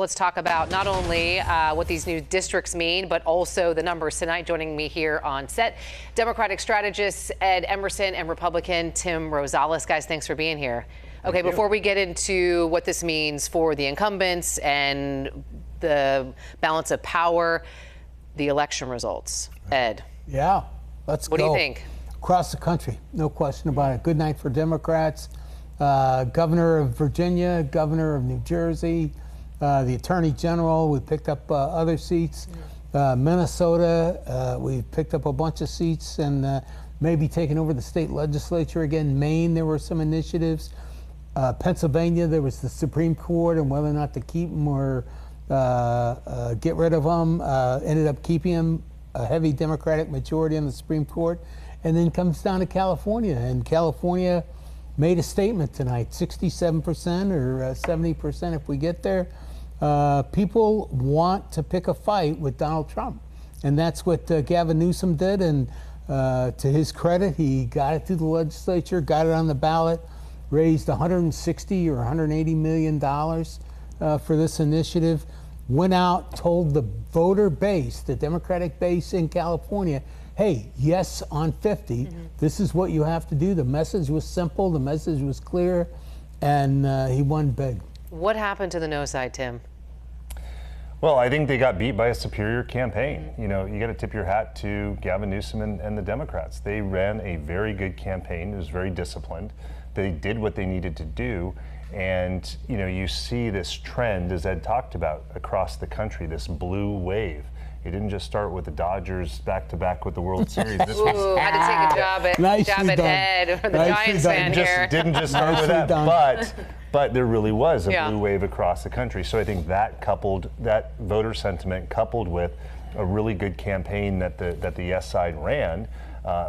let's talk about not only what these new districts mean, but also the numbers tonight. Joining me here on set, Democratic strategist Ed Emerson and Republican Tim Rosales. Guys, thanks for being here. Okay, before we get into what this means for the incumbents and the balance of power, the election results. Ed. Yeah, let's go. What do you think? Across the country, no question about it. Good night for Democrats. Governor of Virginia, governor of New Jersey, the Attorney General. We picked up other seats. Minnesota, we picked up a bunch of seats and maybe taking over the state legislature again. Maine, there were some initiatives. Pennsylvania, there was the Supreme Court and whether or not to keep them or get rid of them. Ended up keeping them, a heavy Democratic majority on the Supreme Court. And then comes down to California, and California made a statement tonight, 67% or 70% if we get there. People want to pick a fight with Donald Trump. And that's what Gavin Newsom did. And to his credit, he got it through the legislature, got it on the ballot, raised $160 or $180 million for this initiative, went out, told the voter base, the Democratic base in California, hey, yes on 50. This is what you have to do. The message was simple. The message was clear. And he won big. What happened to the no side, Tim? Well, I think they got beat by a superior campaign. You know, you got to tip your hat to Gavin Newsom and the Democrats. They ran a very good campaign. It was very disciplined. They did what they needed to do. And, you know, you see this trend, as Ed talked about, across the country, this blue wave. It didn't just start with the Dodgers back-to-back with the World Series. This Ooh, had to take a job at Ed, or the Giants fan here. Didn't just start with that, but there really was a blue wave across the country. So I think that voter sentiment coupled with a really good campaign that the yes side ran,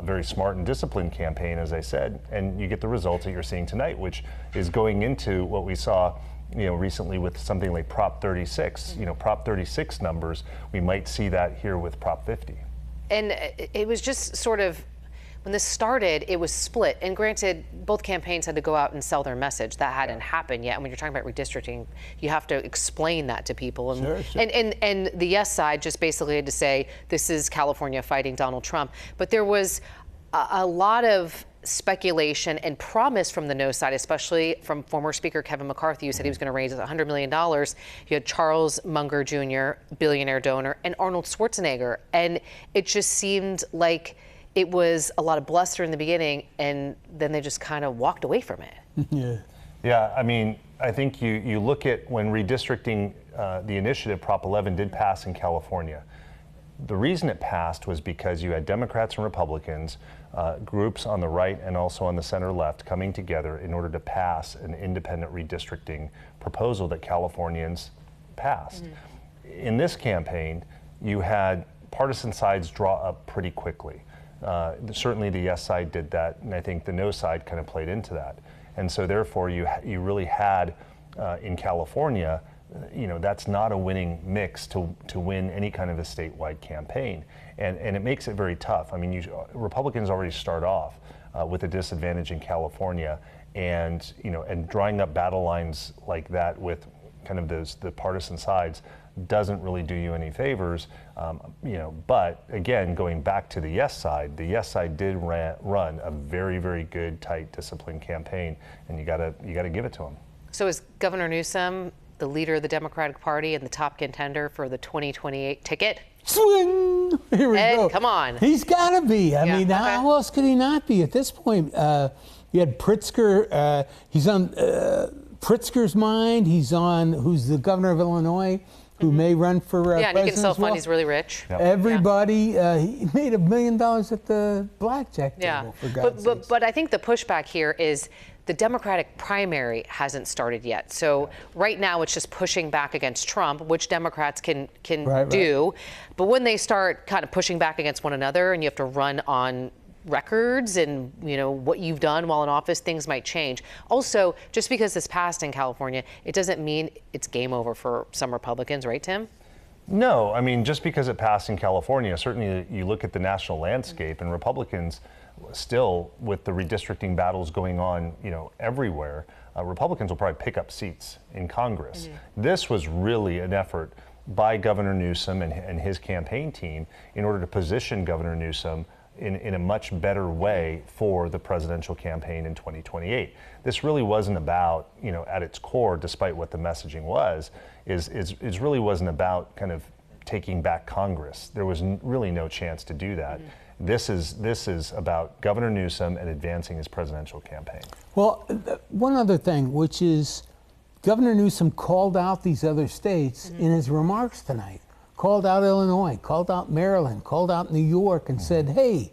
very smart and disciplined campaign, as I said, and you get the results that you're seeing tonight, which is going into what we saw, you know, recently with something like Prop 36, you know, Prop 36 numbers. We might see that here with Prop 50. And it was just sort of, when this started, it was split. And granted, both campaigns had to go out and sell their message. That hadn't happened yet. And when you're talking about redistricting, you have to explain that to people. And, and the yes side just basically had to say, this is California fighting Donald Trump. But there was a lot of speculation and promise from the no side, especially from former Speaker Kevin McCarthy, who said he was going to raise $100 million. You had Charles Munger Jr., billionaire donor, and Arnold Schwarzenegger. And it just seemed like it was a lot of bluster in the beginning, and then they just kind of walked away from it. Yeah, I mean, I think you look at when redistricting, the initiative, Prop 11, did pass in California. The reason it passed was because you had Democrats and Republicans, groups on the right and also on the center left coming together in order to pass an independent redistricting proposal that Californians passed. In this campaign, you had partisan sides draw up pretty quickly. Certainly the yes side did that, and I think the no side kind of played into that. And so therefore you really had in California, you know, that's not a winning mix to win any kind of a statewide campaign. And it makes it very tough. I mean, Republicans already start off with a disadvantage in California, and, you know, and drawing up battle lines like that with kind of the partisan sides doesn't really do you any favors, you know. But again, going back to the yes side did run a very, very good, tight, disciplined campaign, and you gotta give it to them. So is Governor Newsom the leader of the Democratic Party and the top contender for the 2028 ticket? Swing! Here we go. Come on. He's got to be. I mean, how else could he not be at this point? You had Pritzker. He's on Pritzker's mind. He's on who's the governor of Illinois, who may run for president. And he can self-fund. He's really rich. Everybody, he made $1 million at the blackjack table, for God's sakes. But I think the pushback here is the Democratic primary hasn't started yet. So right now it's just pushing back against Trump, which Democrats can do. But when they start kind of pushing back against one another and you have to run on records and, you know, what you've done while in office, things might change. Also, just because this passed in California, it doesn't mean it's game over for some Republicans, right, Tim? No, I mean, just because it passed in California, certainly you look at the national landscape and Republicans still, with the redistricting battles going on, you know, everywhere, Republicans will probably pick up seats in Congress. This was really an effort by Governor Newsom and his campaign team in order to position Governor Newsom in a much better way for the presidential campaign in 2028. This really wasn't about, at its core, despite what the messaging was, is really wasn't about kind of taking back Congress. There was really no chance to do that. This is about Governor Newsom and advancing his presidential campaign. Well, one other thing, which is Governor Newsom called out these other states in his remarks tonight. Called out Illinois, called out Maryland, called out New York, and said, hey,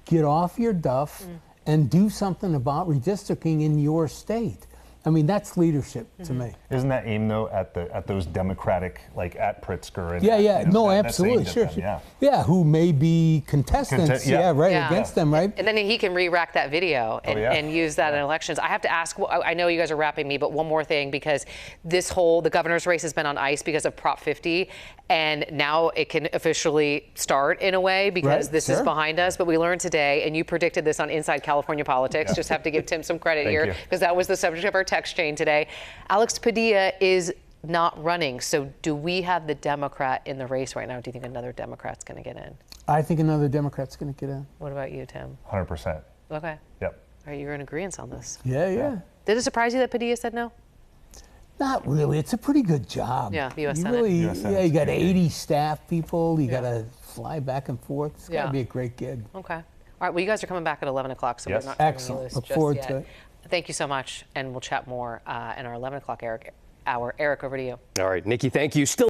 get off your duff and do something about redistricting in your state. I mean, that's leadership to me. Isn't that aimed though at those Democratic, like at Pritzker? And absolutely, sure. Yeah, who may be contestants, against them, right? And then he can re-rack that video and use that in elections. I have to ask, I know you guys are wrapping me, but one more thing, because the governor's race has been on ice because of Prop 50, and now it can officially start in a way because this is behind us. But we learned today, and you predicted this on Inside California Politics, just have to give Tim some credit here, because that was the subject of our text chain today. Alex Padilla is not running. So do we have the Democrat in the race right now? Do you think another Democrat's going to get in? I think another Democrat's going to get in. What about you, Tim? 100%. Okay. Yep. All right, you're in agreement on this. Yeah. Did it surprise you that Padilla said no? Not really. It's a pretty good job. Yeah, the U.S. Senate. You got 80 staff people. You got to fly back and forth. It's got to be a great gig. Okay. All right, well, you guys are coming back at 11 o'clock, so we're not excellent. Look forward to it. Thank you so much, and we'll chat more in our 11 o'clock hour. Eric, over to you. All right, Nikki, thank you. Still